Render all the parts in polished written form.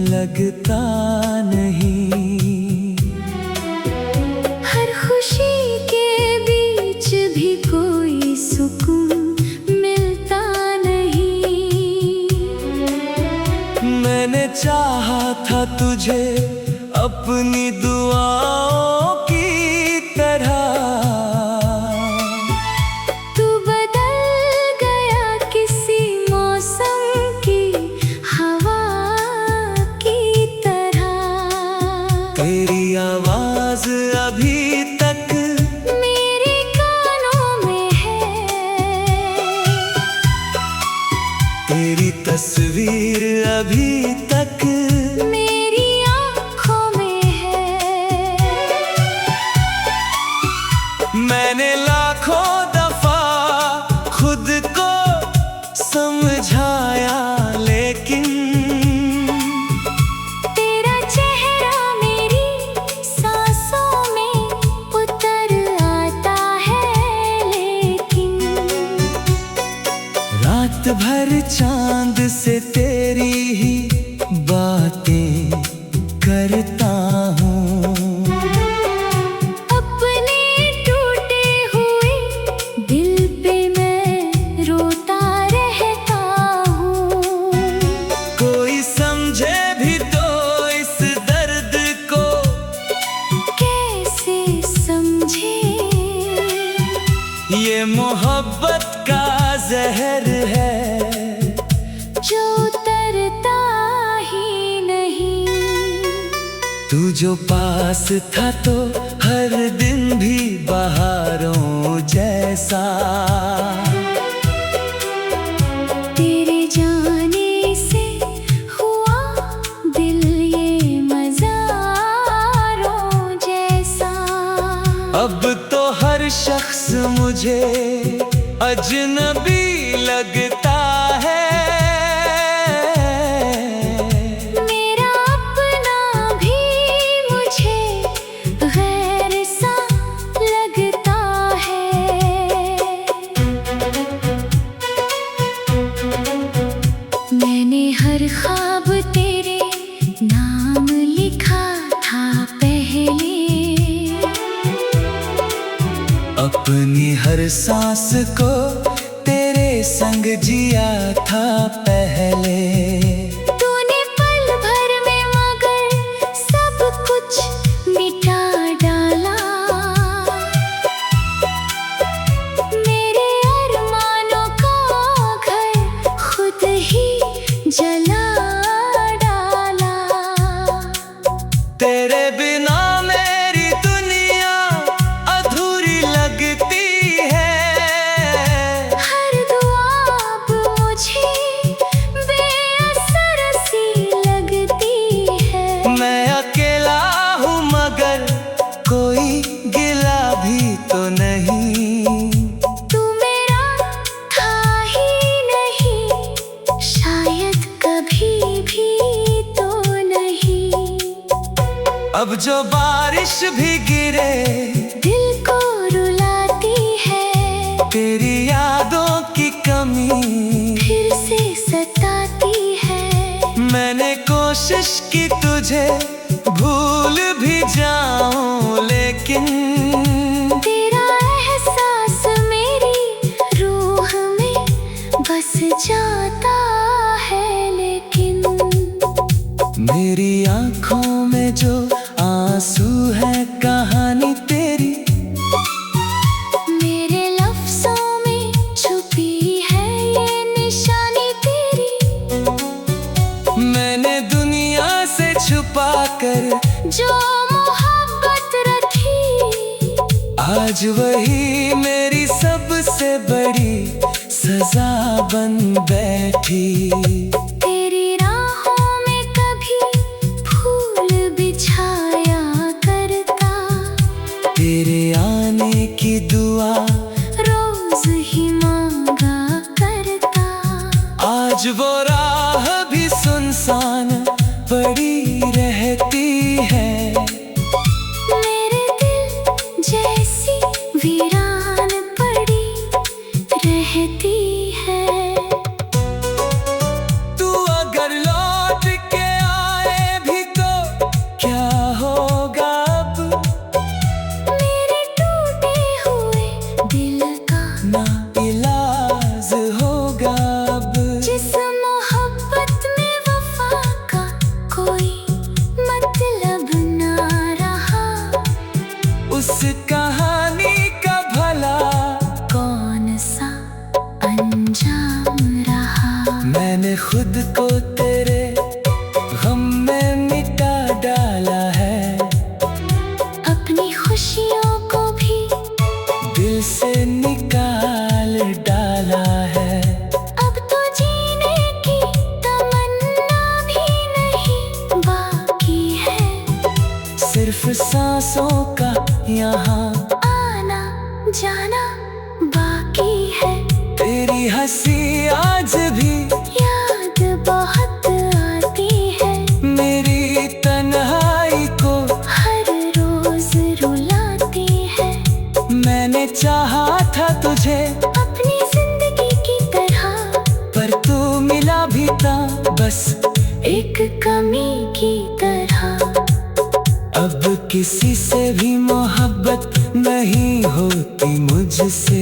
लगता नहीं। हर खुशी के बीच भी कोई सुकून मिलता नहीं। मैंने चाहा था तुझे अपनी दुआओं की तरह, तू बदल गया किसी मौसम की हवा की तरह। तेरी आवाज अभी तक मेरे कानों में है, तेरी तस्वीर अभी तक मेरी आँखों में है। मैंने लाखों दफा खुद को समझाया, लेकिन तेरा चेहरा मेरी सांसों में उतर आता है। लेकिन रात भर चांद से तेरी ही बातें करता हूँ। अपने टूटे हुए दिल पे मैं रोता रहता हूँ। कोई समझे भी तो इस दर्द को कैसे समझे, ये मोहब्बत का जहर है जो उतरता ही नहीं। तू जो पास था तो हर दिन भी बहारों जैसा। तेरे जाने से हुआ दिल ये मज़ारों जैसा। अब तो हर शख्स मुझे अजनबी लगता है। मेरा अपना भी मुझे गैर सा लगता है। मैंने हर ख्वाब तेरे नाम लिखा था पहले। अपनी हर सांस को तेरे संग जिया था पहले। तूने पल भर में मगर सब कुछ मिटा डाला। मेरे अरमानों का घर खुद ही जला डाला। तेरे बिना मेरी दुनिया अधूरी लगती है। हर दुआ अब मुझे बेअसर सी लगती है। मैं अकेला हूँ मगर कोई गिला भी तो नहीं। तू मेरा था ही नहीं, शायद कभी भी तो नहीं। अब जो बारिश भी गिरे दिल को रुलाती है, तेरी यादों की कमी फिर से सताती है। मैंने कोशिश की तुझे भूल भी जाऊं, लेकिन तेरा एहसास मेरी रूह में बस जाता है। लेकिन मेरी आंखों में जो आंसू है कहानी तेरी, मेरे लफ्ज़ों में छुपी है ये निशानी तेरी। मैंने दुनिया से छुपा कर जो मोहब्बत रखी, आज वही मेरी सबसे बड़ी सजा बन बैठी। तेरी राहों में कभी फूल बिछाया करता। तेरे आने की दुआ रोज ही मांगा करता। आज वो राह भी सुनसान पड़ी रहती है। मेरे दिल जैसी वीरान पड़ी रहती है। तू अगर लौट के आए कोई मतलब ना रहा। उस कहानी का भला कौन सा अंजाम रहा। मैंने खुद को तेरे गम में मिटा डाला है, अपनी खुशियों को भी दिल से निकाल डाला है। अब तो जीने की तमन्ना भी नहीं बाकी है। सिर्फ सांसों का यहाँ आना जाना बाकी है। तेरी हंसी आज भी याद बहुत आती है। मेरी तन्हाई को हर रोज रुलाती है। मैंने चाहा था तुझे अपनी जिंदगी की तरह, पर तू मिला भी था बस एक कमी की तरह। अब किसी से भी मोहब्बत नहीं होती मुझसे,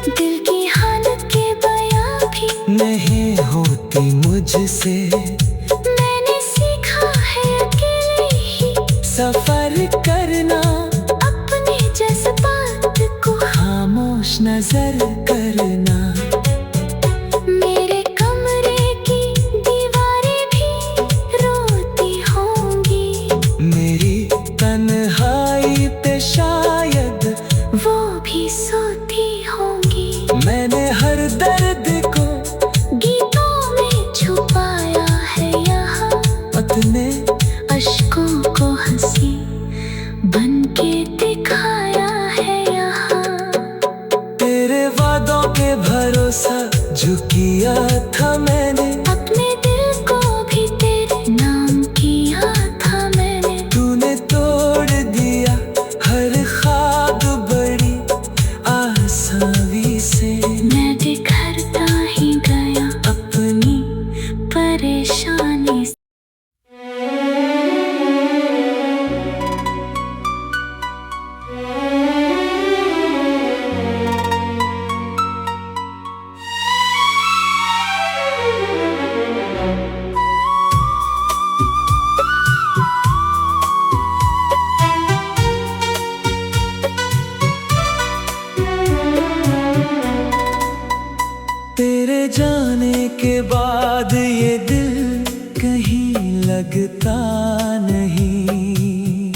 दिल की हालत के बयां भी नहीं होती मुझसे। मैंने सीखा है अकेले ही सफर करना, अपने जज्बात को खामोश नजर करना। मेरे कमरे की दीवारें भी रोती होंगी, मेरी तन्हाई पे शायद वो भी सोती होंगी। मैंने हर दर्द को गीतों में छुपाया है यहाँ, अपने अश्कों को हंसी बन के दिखाया है यहाँ। तेरे वादों पे भरोसा जो किया था मैंने, अपने दिल को भी तेरे नाम किया था मैंने। तूने तोड़ दिया हर ख्वाब बड़ी आसानी से। मैं बिखरता ही गया अपनी परेशानी से। तेरे जाने के बाद ये दिल कहीं लगता नहीं।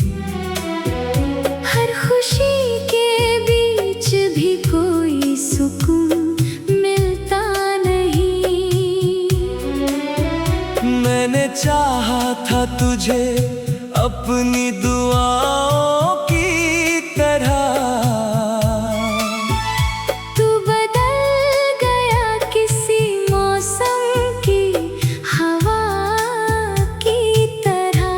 हर खुशी के बीच भी कोई सुकून मिलता नहीं। मैंने चाहा था तुझे अपनी दुआओं की तरह, तू बदल गया किसी मौसम की हवा की तरह।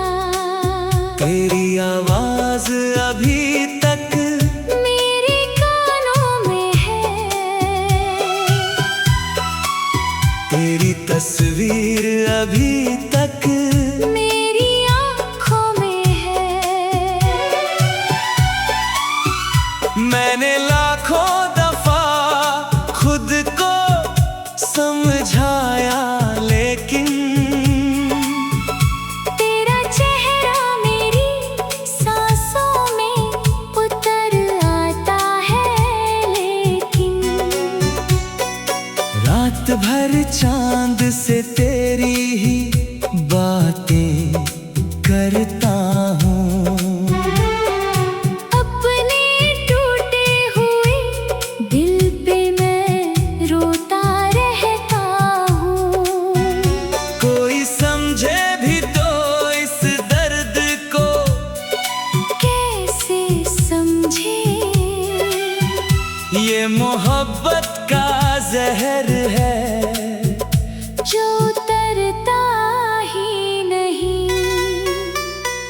तेरी आवाज अभी तक मेरे कानों में है, तेरी तस्वीर अभी तक मेरी आँखों में है। मैंने लाखों दफा खुद को समझाया, लेकिन तेरा चेहरा मेरी सांसों में उतर आता है। लेकिन रात भर चांद से तेरी ही बातें करता हूँ। अपने टूटे हुए दिल पे मैं रोता रहता हूँ। कोई समझे भी तो इस दर्द को कैसे समझे, ये मोहब्बत का जहर है जो उतरता ही नहीं।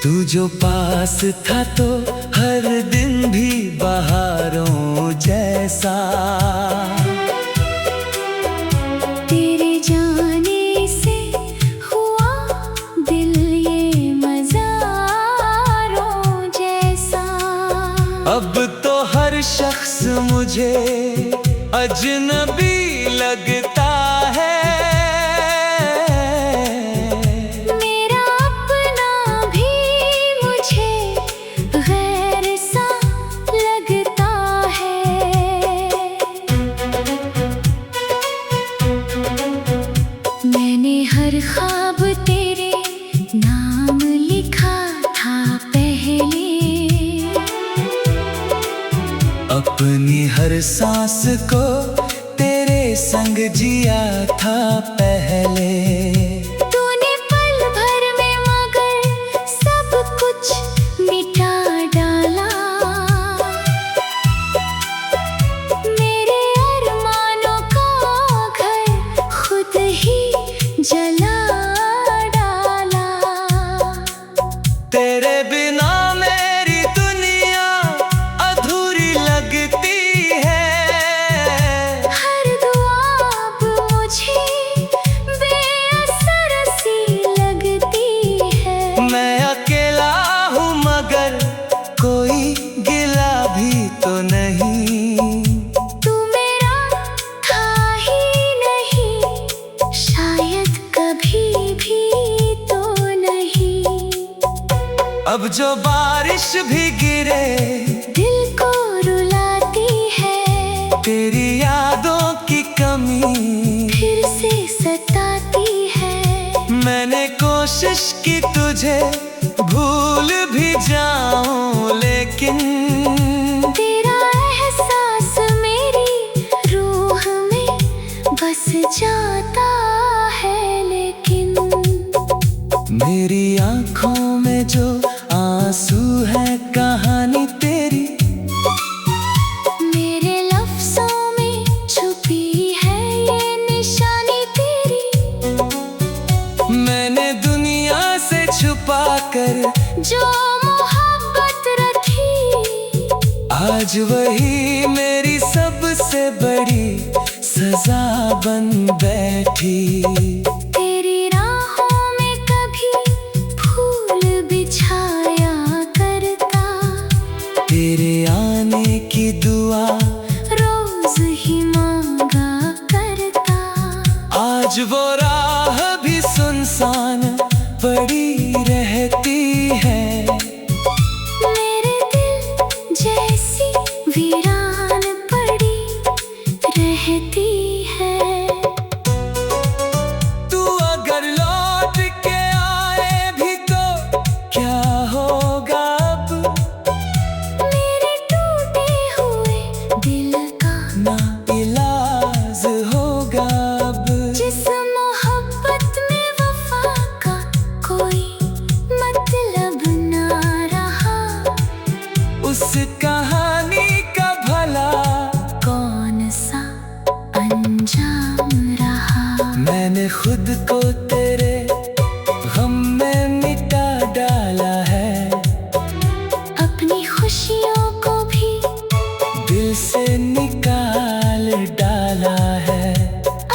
तू जो पास था तो हर दिन भी बहारों जैसा। तेरे जाने से हुआ दिल ये मज़ारों जैसा। अब तो हर शख्स मुझे अजनबी लगता है। मेरा सांस को तेरे संग जिया था पहले। तूने पल भर में मगर सब कुछ मिटा डाला। मेरे अरमानों का घर खुद ही जला डाला। तेरे बिना मेरी दुनिया अधूरी लगती है। हर दुआ अब मुझे बेअसर सी लगती है। मैं अकेला हूँ मगर कोई गिला भी तो नहीं। तू मेरा था ही नहीं, शायद कभी भी तो नहीं। अब जो बारिश भी गिरे दिल को रुलाती है। तेरी यादों की कमी फिर से सताती है। मैंने कोशिश की तुझे भूल भी जाऊं लेकिन तेरा एहसास मेरी रूह में बस जाता है। लेकिन मेरी आँखों में जो आंसू है कहानी तेरी। मेरे लफ्ज़ों में छुपी है ये निशानी तेरी। मैंने दुनिया से छुपा कर जो मोहब्बत रखी, आज वही मेरी सबसे बड़ी सजा बन बैठी। तेरी राहों में कभी फूल बिछाया करता। तेरे आने की दुआ रोज ही मांगा करता। आज वो राह भी सुनसान पड़ी रहती है। मेरे दिल जैसी वीरान पड़ी रहती है। तू अगर लौट के आए भी तो क्या होगा अब। मेरे टूटे हुए दिल का ना इलाज होगा अब। जिस मोहब्बत में वफा का कोई मतलब ना रहा, उस कहानी का भला कौन सा अंजाम रहा। मैंने खुद को तेरे गम में मिटा डाला है। अपनी खुशियों को भी दिल से निकाल डाला है।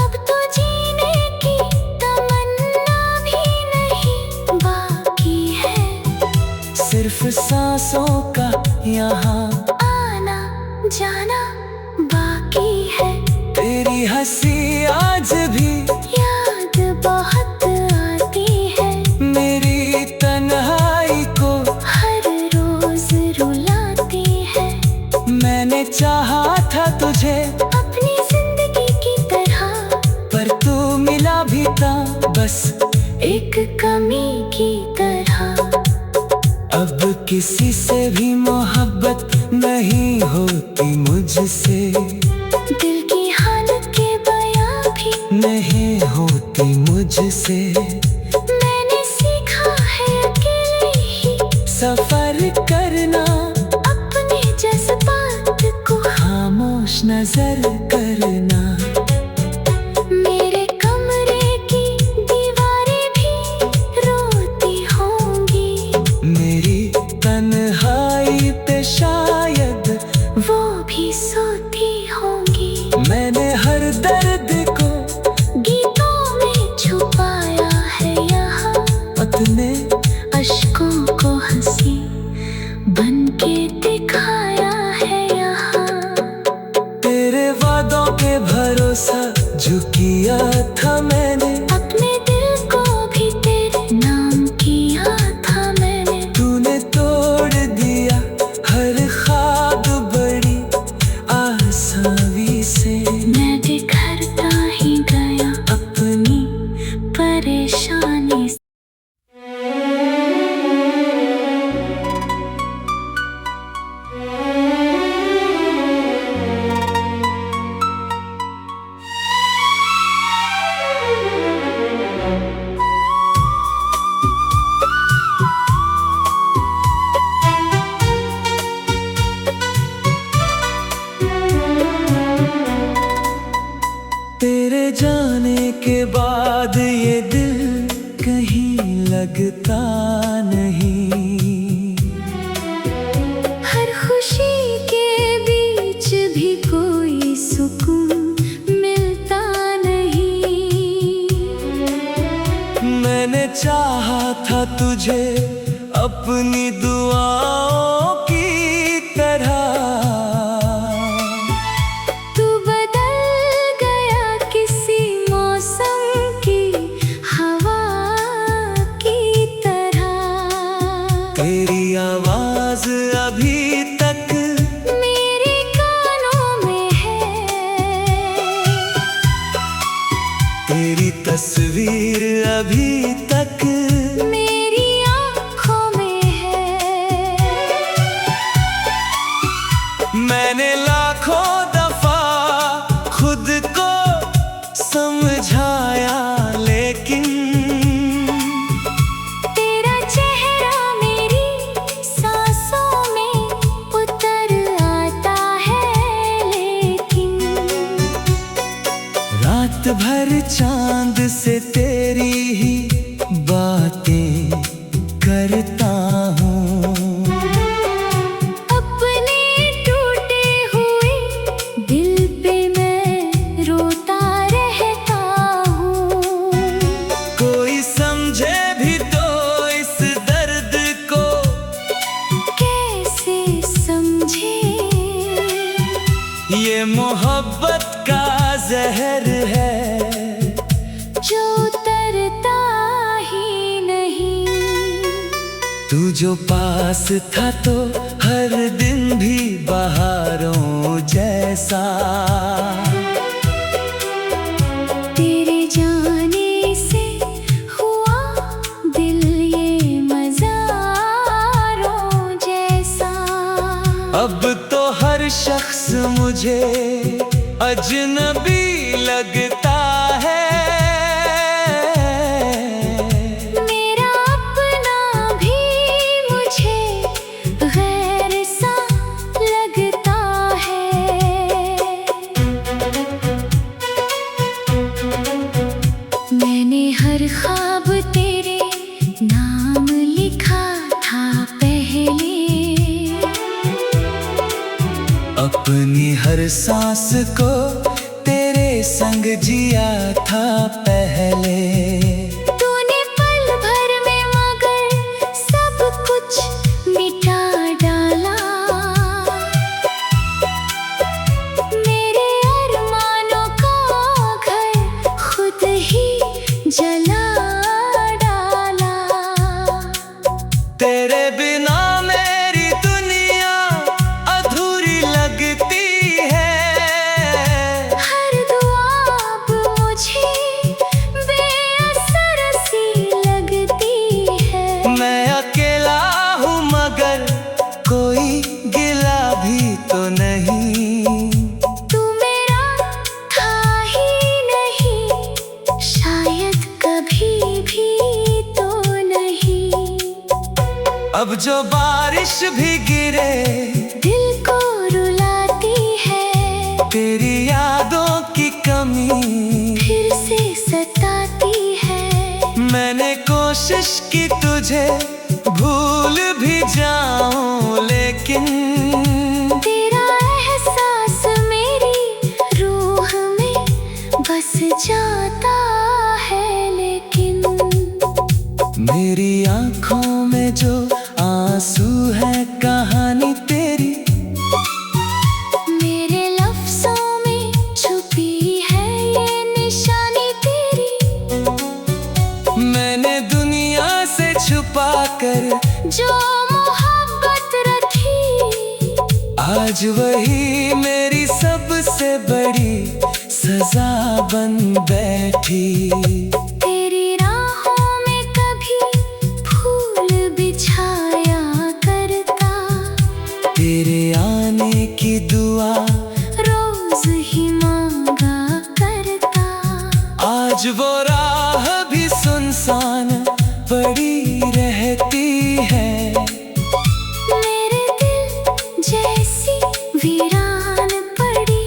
अब तो जीने की तमन्ना भी नहीं बाकी है। सिर्फ सांसों का यहाँ आना जाना बाकी है। तेरी हंसी आज भी याद बहुत आती है। मेरी तन्हाई को हर रोज रुलाती है। मैंने चाहा था तुझे अपनी जिंदगी की तरह, पर तू मिला भी था बस एक कमी की तरह। अब किसी से भी मोहब्बत नहीं होती मुझसे। दिल की हालत के बयां भी नहीं होती मुझसे। मैंने सीखा है अकेले ही सफर करना, अपने जज्बात को खामोश नजर करना। मेरे कमरे की दीवारें भी रोती होंगी। मेरी तन्हाई पे शायद वो भी सोती होंगी। मैंने हर दर्द को गीतों में छुपाया है यहाँ, अपने अश्कों को हंसी बन के दिखाया है यहाँ। तेरे वादों पे भरोसा जो किया था मैंने। अपने दिल को भी तेरे नाम किया था मैंने। तूने तोड़ दिया हर ख्वाब बड़ी आसानी से। मैं बिखरता ही गया अपनी परेशानी से। लगता नहीं। हर खुशी के बीच भी कोई सुकून मिलता नहीं। मैंने चाहा था तुझे अपनी दुआओं की तरह, तू बदल गया किसी मौसम की हवा की तरह। तेरी आवाज अभी तक मेरे कानों में है, तेरी तस्वीर अभी तक मेरी आँखों में है। मैंने लाखों दफा खुद को समझाया, लेकिन तेरा चेहरा मेरी सांसों में उतर आता है। लेकिन रात भर चांद से तेरी ही बातें करता हूँ। अपने टूटे हुए दिल पे मैं रोता रहता हूँ। कोई समझे भी तो इस दर्द को कैसे समझे, ये मोहब्बत का जहर है जो उतरता ही नहीं। तू जो पास था तो हर दिन भी बहारों जैसा। तेरे जाने से हुआ दिल ये मज़ारों जैसा। अब तो हर शख्स मुझे अजनबी लगता है। मेरा अपना भी मुझे गैर सा लगता है। मैंने हर ख्वाब तेरे नाम लिखा था पहले। अपनी हर सांस को तेरे संग जिया था पहले। तूने पल भर में मगर सब कुछ मिटा डाला। मेरे अरमानों का घर खुद ही जला डाला। तेरे बिना मेरी दुनिया अधूरी लगती है। हर दुआ अब मुझे बेअसर सी लगती है। मैं अकेला हूँ मगर कोई गिला भी तो नहीं। तू मेरा था ही नहीं, शायद कभी भी तो नहीं। अब जो बारिश भी गिरे दिल को रुलाती है। तेरी यादों की कमी फिर से सताती है। मैंने कोशिश की तुझे भूल भी जाऊं, लेकिन तेरा एहसास मेरी रूह में बस जाता है। लेकिन मेरी आंखों में जो आंसू है कहानी तेरी। मेरे लफ्ज़ों में छुपी है ये निशानी तेरी। मैंने दुनिया से छुपा कर जो मोहब्बत रखी, आज वही मेरी सबसे बड़ी सजा बन बैठी। तेरी राहों में कभी फूल बिछाया करता। तेरे आने की दुआ रोज ही मांगा करता। आज वो राह भी सुनसान पड़ी रहती है। मेरे दिल जैसी वीरान पड़ी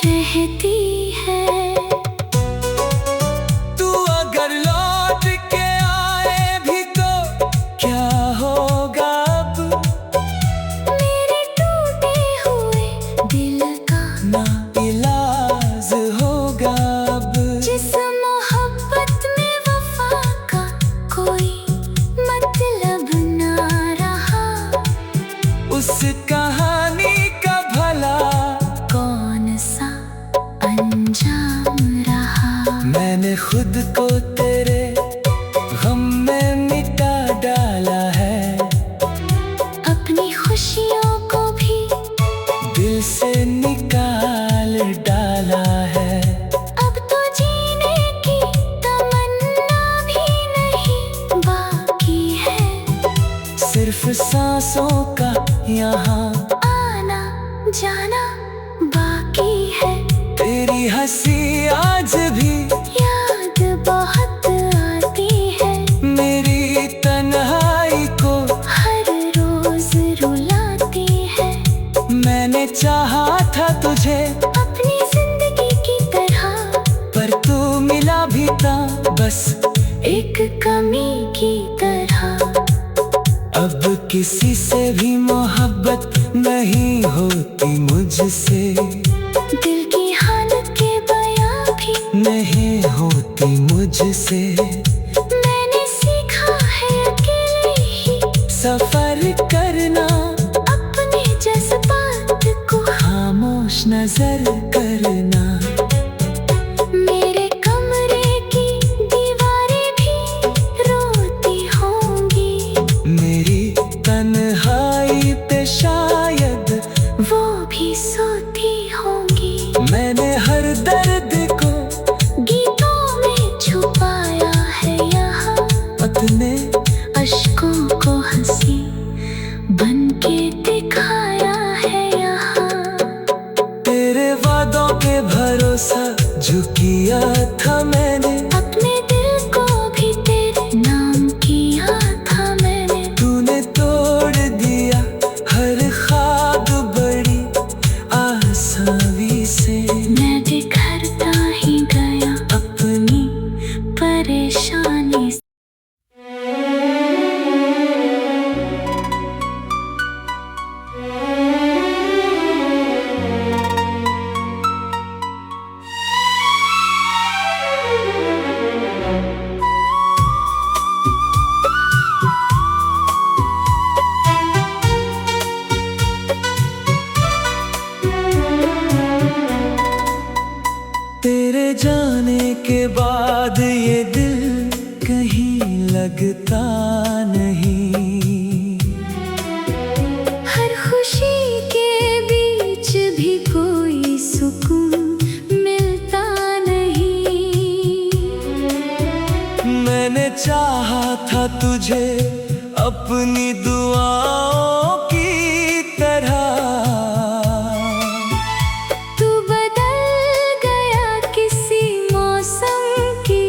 रहती है। तू अगर लौट के आए खुद को तेरे गम में मिटा डाला है, अपनी खुशियों को भी दिल से निकाल डाला है। अब तो जीने की तमन्ना भी नहीं बाकी है, सिर्फ सांसों का यहाँ आना जाना बाकी है। तेरी हंसी आज भी याद बहुत आती है, मेरी तन्हाई को हर रोज रुलाती है। मैंने चाहा था तुझे अपनी जिंदगी की तरह, पर तू मिला भी था बस एक कमी की तरह। अब किसी से भी मोहब्बत नहीं होती मुझसे, दिल की हालत के बयां भी नहीं होती मुझसे। मैंने सीखा है अकेले ही सफर करना, अपने जज्बात को खामोश नजर करना। मेरे कमरे की दीवारें भी रोती होंगी, मेरी तन्हाई पे शायद वो भी सोती होंगी। मैंने हर दर्द को गीतों में छुपाया है यहाँ, अपने अश्कों को हंसी बन के दिखाया है यहाँ। तेरे वादों पे भरोसा जो किया था मैंने, अपने दिल को भी तेरे नाम किया था मैंने। तूने तोड़ दिया हर ख्वाब बड़ी आसानी से। मैं बिखरता ही गया अपनी परेशानी से। तेरे जाने के बाद ये दिल कहीं लगता नहीं, हर खुशी के बीच भी कोई सुकून मिलता नहीं। मैंने चाहा था तुझे अपनी दुआओं की तरह, तू बदल गया किसी मौसम की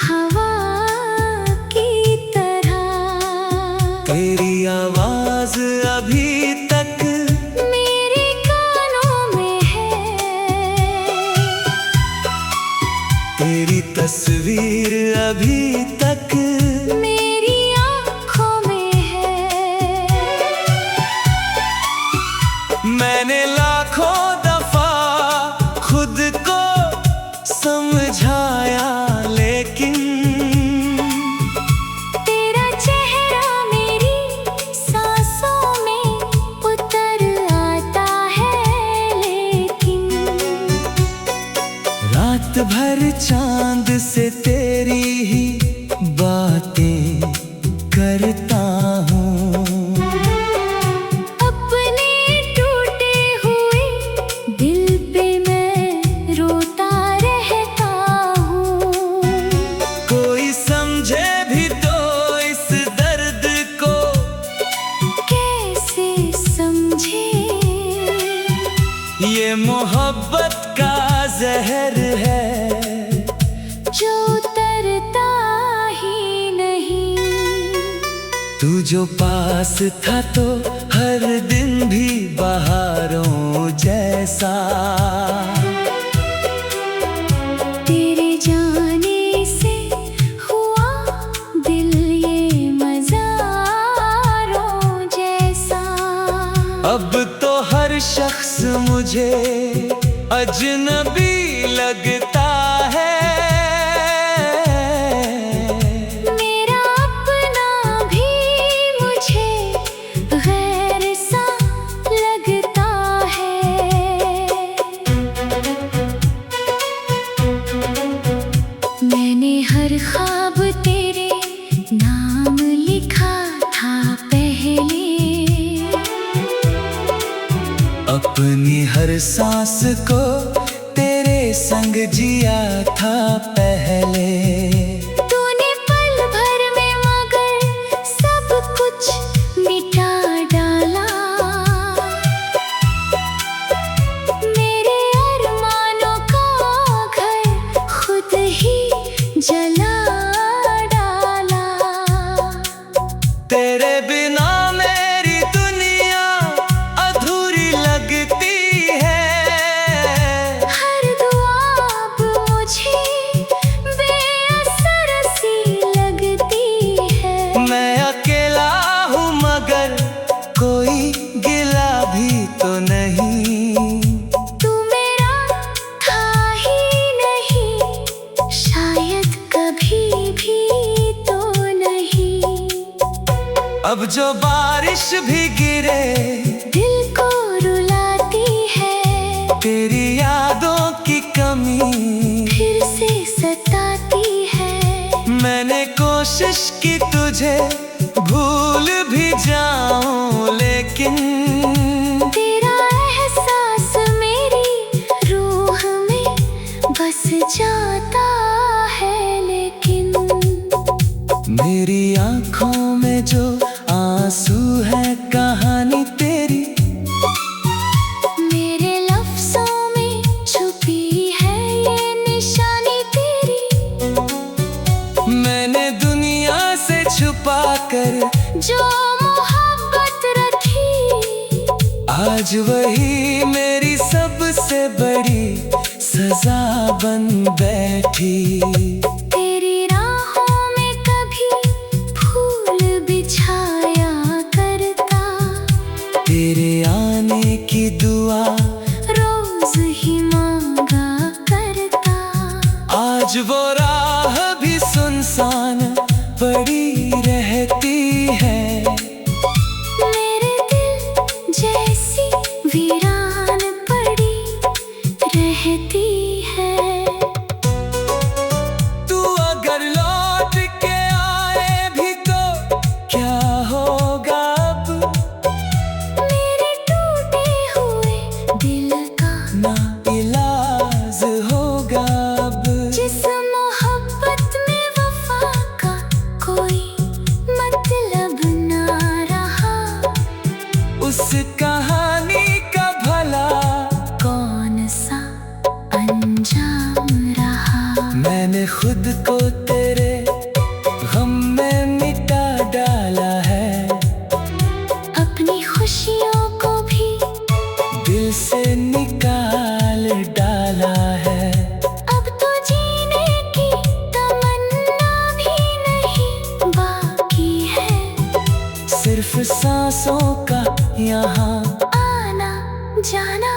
हवा की तरह। तेरी आवाज अभी तक मेरे कानों में है, तेरी तस्वीर अभी तक मेरी आँखों में है। मैंने लाखों दफा खुद को समझाया, लेकिन तेरा चेहरा मेरी सांसों में उतर आता है, लेकिन रात भर चांद से तेरी ही बातें करता हूँ। अपने टूटे हुए दिल पे मैं रोता रहता हूँ। कोई समझे भी तो इस दर्द को कैसे समझे, ये मोहब्बत का जहर है जो उतरता ही नहीं। तू जो पास था तो हर दिन भी बहारों जैसा, तेरे जाने से हुआ दिल ये मज़ारों जैसा। अब तो हर शख्स मुझे अजनबी लगता है। मेरा अपना भी मुझे गैर सा लगता है। मैंने हर सांस को तेरे संग जिया था पहले। तूने पल भर में मगर सब कुछ मिटा डाला। मेरे अरमानों का घर खुद ही जला डाला। तेरे बिना मेरी दुनिया अधूरी लगती है। हर दुआ अब मुझे बेअसर सी लगती है। मैं अकेला हूँ मगर कोई गिला भी तो नहीं। तू मेरा था ही नहीं, शायद कभी भी तो नहीं। अब जो बारिश भी गिरे दिल को रुलाती है। तेरी यादों की कमी फिर से सताती है। मैंने कोशिश की तुझे भूल भी जाऊं लेकिन तेरा एहसास मेरी रूह में बस जाता है लेकिन। मेरी आँखों में जो आंसू है कहानी तेरी। मेरे लफ्ज़ों में छुपी है ये निशानी तेरी। मैंने दुनिया से छुपा कर जो मोहब्बत रखी, आज वही मेरी सबसे बड़ी सजा बन बैठी। तेरी राहों में कभी फूल बिछाया करता। तेरे आने की दुआ रोज ही मांगा करता। आज वो राह भी सुनसान पड़ी रहती है। मेरे दिल जैसी वीरान पड़ी रहती है। तू अगर लौट के आए भी तो क्या होगा अब। मेरे टूटे हुए दिल का ना इलाज होगा अब। जिस मोहब्बत में वफा का कोई मतलब ना रहा, उस कहानी का भला कौन सा अंजाम रहा। मैंने खुद को तेरे गम में मिटा डाला है। अपनी खुशियों को भी दिल से निकाल डाला है। अब तो जीने की तमन्ना भी नहीं बाकी है। सिर्फ सांसों का यहाँ आना जाना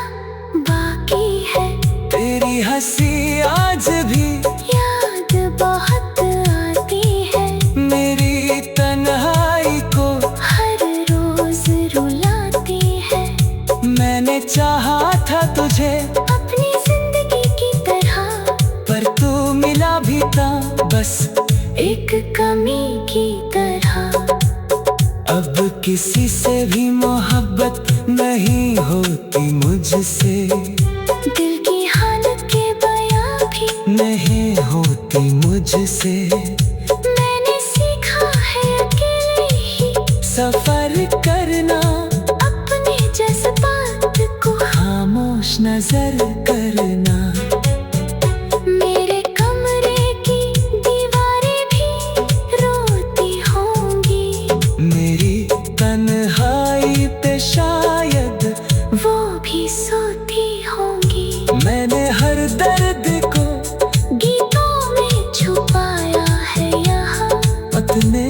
बाकी है। तेरी हंसी आज भी याद बहुत आती है। मेरी तन्हाई को हर रोज रुलाती है। मैंने चाहा था तुझे अपनी जिंदगी की तरह, पर तू मिला भी था बस एक कमी की तरह। अब किसी से भी मोहब्बत नहीं होती मुझसे। दिल की हालत के बयां भी नहीं होती मुझसे। मैंने सीखा है अकेले ही सफर करना, अपने जज्बात को खामोश नजर करना। मेरे कमरे की दीवारें भी रोती होंगी। मेरी तन्हाई पे शायद वो भी सोती होंगी। मैंने हर दर्द को गीतों में छुपाया है यहाँ। अपने